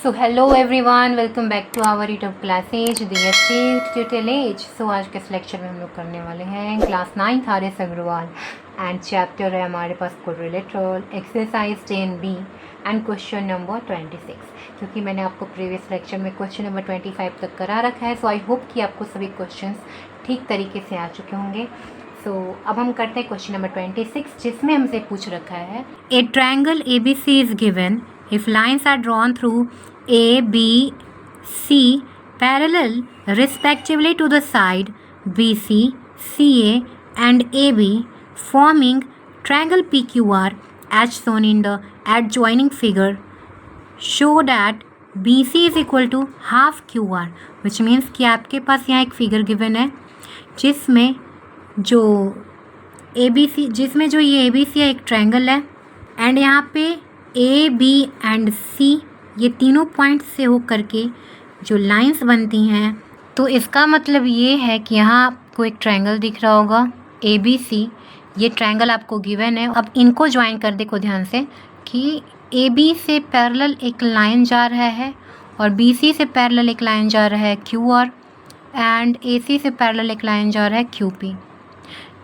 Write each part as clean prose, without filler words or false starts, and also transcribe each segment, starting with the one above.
So hello everyone, welcome back to our YouTube classes DST tutorial. So आज के इस lecture में हम लोग करने वाले हैं class 9 RS Agarwal and chapter है हमारे पास quadrilateral exercise 10B and question number 26। क्योंकि मैंने आपको प्रीवियस लेक्चर में क्वेश्चन नंबर 25 तक करा रखा है, सो आई होप कि आपको सभी क्वेश्चन ठीक तरीके से आ चुके होंगे। सो अब हम करते हैं क्वेश्चन नंबर 26, जिसमें हमसे पूछ रखा है ए triangle ABC is given if lines are drawn through A, B, C parallel respectively to the side BC, CA and AB forming triangle PQR as shown in the adjoining figure. Show that BC is equal to half QR, which means कि आपके पास यहाँ एक figure given है जिसमें जो ये ABC है एक ट्रायंगल है एंड यहाँ पे A, B एंड C ये तीनों पॉइंट से होकर के जो लाइंस बनती हैं, तो इसका मतलब ये है कि यहाँ आपको एक ट्रायंगल दिख रहा होगा ABC। ये ट्रायंगल आपको गिवन है। अब इनको ज्वाइन कर देखो ध्यान से कि AB से पैरेलल एक लाइन जा रहा है और BC से पैरेलल एक लाइन जा रहा है QR एंड AC से पैरेलल एक लाइन जा रहा है QP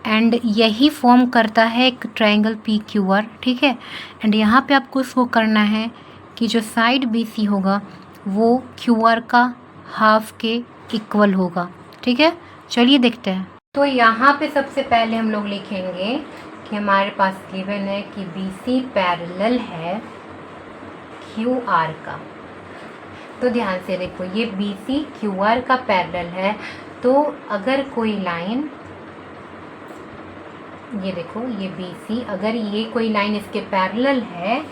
एंड यही फॉर्म करता है एक ट्रायंगल PQR। ठीक है, एंड यहाँ पे आपको शो करना है कि जो साइड BC होगा वो QR का हाफ के इक्वल होगा। ठीक है, चलिए देखते हैं। तो यहाँ पे सबसे पहले हम लोग लिखेंगे कि हमारे पास गिवन है कि BC पैरेलल है QR का। तो ध्यान से देखो, ये BC QR का पैरेलल है। तो अगर कोई लाइन, ये देखो ये BC, अगर ये कोई लाइन इसके पैरेलल है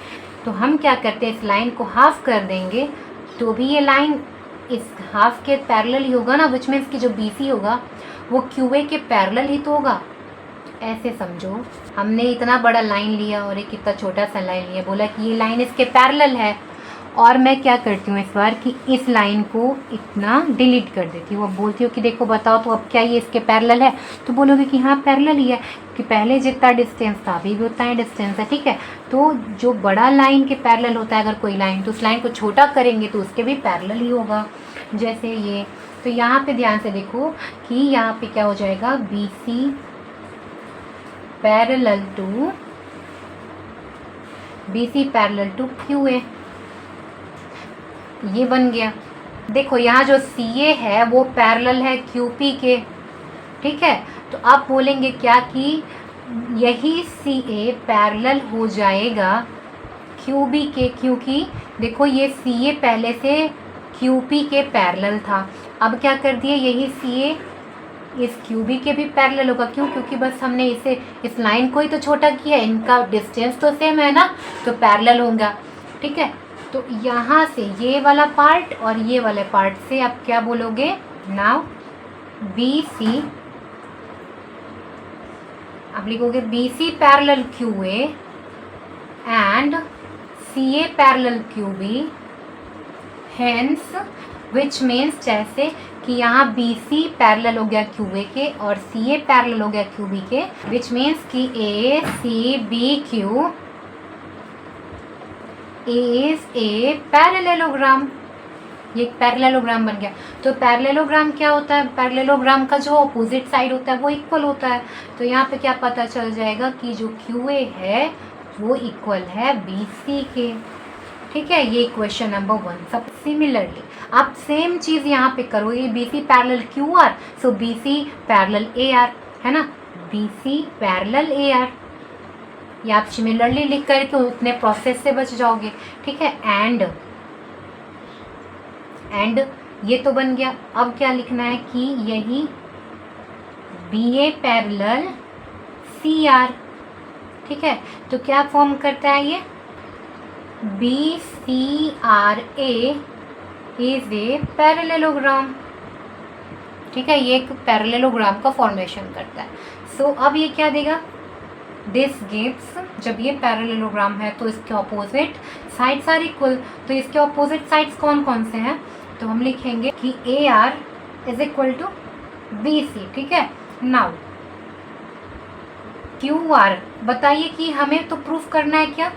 तो हम क्या करते हैं, इस लाइन को हाफ कर देंगे तो भी ये लाइन इस हाफ के पैरेलल ही होगा ना, विच मीन्स कि जो BC होगा वो QA के पैरेलल ही तो होगा। ऐसे समझो, हमने इतना बड़ा लाइन लिया और एक इतना छोटा सा लाइन लिया, बोला कि ये लाइन इसके पैरेलल है, और मैं क्या करती हूँ इस बार कि इस लाइन को इतना डिलीट कर देती हूँ। अब बोलती हूँ कि देखो बताओ तो अब क्या ये इसके पैरेलल है, तो बोलोगे कि हाँ पैरेलल ही है, कि पहले जितना डिस्टेंस था अभी भी उतना ही डिस्टेंस है। ठीक है, तो जो बड़ा लाइन के पैरेलल होता है अगर कोई लाइन, तो उस लाइन को छोटा करेंगे तो उसके भी पैरेलल ही होगा, जैसे ये। तो यहाँ पे ध्यान से देखो कि यहाँ पे क्या हो जाएगा, BC पैरेलल टू QA, ये बन गया। देखो यहाँ जो CA है वो पैरेलल है QP के। ठीक है, तो आप बोलेंगे क्या कि यही CA पैरेलल हो जाएगा QB के, क्योंकि देखो ये CA पहले से QP के पैरेलल था। अब क्या कर दिया, यही CA इस QB के भी पैरेलल होगा। क्यों? क्योंकि बस हमने इसे, इस लाइन को ही तो छोटा किया, इनका डिस्टेंस तो सेम है ना, तो पैरेलल होगा। ठीक है, तो यहाँ से ये वाला पार्ट और ये वाले पार्ट से आप क्या बोलोगे, नाउ BC, आप लिखोगे BC parallel QA and CA parallel QB, hence which means जैसे कि यहाँ BC पैरेलल हो गया QA के और CA पैरेलल हो गया QB के, विच मीन्स कि ACBQ is a पैरेललोग्राम। ये एक पैरेललोग्राम बन गया। तो पैरेललोग्राम क्या होता है, पैरेललोग्राम का जो अपोजिट साइड होता है वो इक्वल होता है। तो यहाँ पे क्या पता चल जाएगा कि जो QA है वो इक्वल है BC के। ठीक है, ये क्वेश्चन नंबर 1। सब सिमिलरली आप सेम चीज़ यहाँ पे करो, ये BC पैरेलल QR, सो BC पैरेलल AR है ना, BC पैरेलल AR, ये आप सिमिलरली लिख करके उतने प्रोसेस से बच जाओगे। ठीक है, एंड ये तो बन गया। अब क्या लिखना है कि यही BA पैरेलल CR। ठीक है, तो क्या फॉर्म करता है ये, BCRA इज ए पैरेललोग्राम। ठीक है, ये एक पैरेललोग्राम का फॉर्मेशन करता है। सो अब ये क्या देगा, दिस गिव्स, जब ये पैरेललोग्राम है तो इसके ऑपोजिट साइड्स आर इक्वल। तो इसके ऑपोजिट साइड्स कौन कौन से हैं, तो हम लिखेंगे कि AR is equal to BC। ठीक है, नाउ QR, बताइए कि हमें तो प्रूफ करना है क्या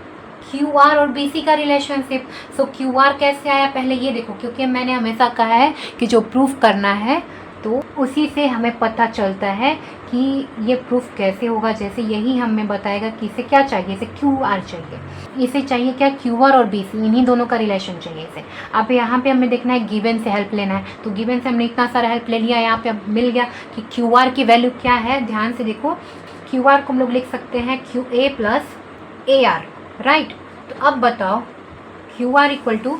क्यू आर और बी सी का रिलेशनशिप। सो क्यू आर कैसे आया पहले ये देखो, क्योंकि मैंने हमेशा कहा है कि जो प्रूफ करना है तो उसी से हमें पता चलता है कि ये प्रूफ कैसे होगा। जैसे यही हमें बताएगा कि इसे क्या चाहिए, इसे क्यू आर चाहिए, इसे चाहिए क्या, क्यू आर और बी सी, इन्हीं दोनों का रिलेशन चाहिए इसे। अब यहाँ पे हमें देखना है गिवन से हेल्प लेना है, तो गिवन से हमने इतना सारा हेल्प ले लिया, यहाँ पे अब मिल गया कि क्यू आर की वैल्यू क्या है। ध्यान से देखो, क्यू आर को हम लोग लिख सकते हैं Q A plus A R, right. तो अब बताओ Q R equal to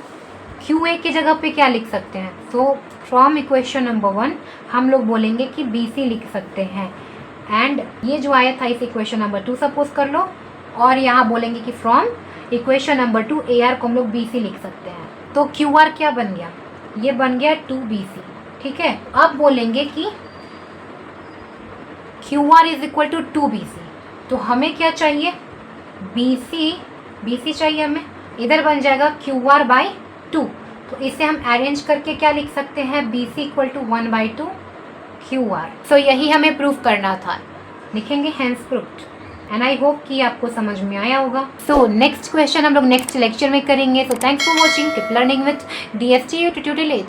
Q A की जगह पे क्या लिख सकते हैं। सो फ्रॉम इक्वेशन नंबर 1 हम लोग बोलेंगे कि बी सी लिख सकते हैं, एंड ये जो आया था इस इक्वेशन नंबर 2 सपोज कर लो, और यहाँ बोलेंगे कि from equation number 2 A R को हम लोग बी सी लिख सकते हैं। तो क्यू आर क्या बन गया, ये बन गया 2BC, ठीक है। अब बोलेंगे कि Q R is equal to 2BC, तो हमें क्या चाहिए, BC चाहिए हमें, इधर बन जाएगा क्यू आर बाई 2। तो इसे हम अरेंज करके क्या लिख सकते हैं, BC equal to 1/2 Q R. So यही हमें प्रूफ करना था, लिखेंगे hence proved. And I hope कि आपको समझ में आया होगा। सो नेक्स्ट क्वेश्चन हम लोग नेक्स्ट लेक्चर में करेंगे। So thanks for watching, keep learning with DSTU tutorial.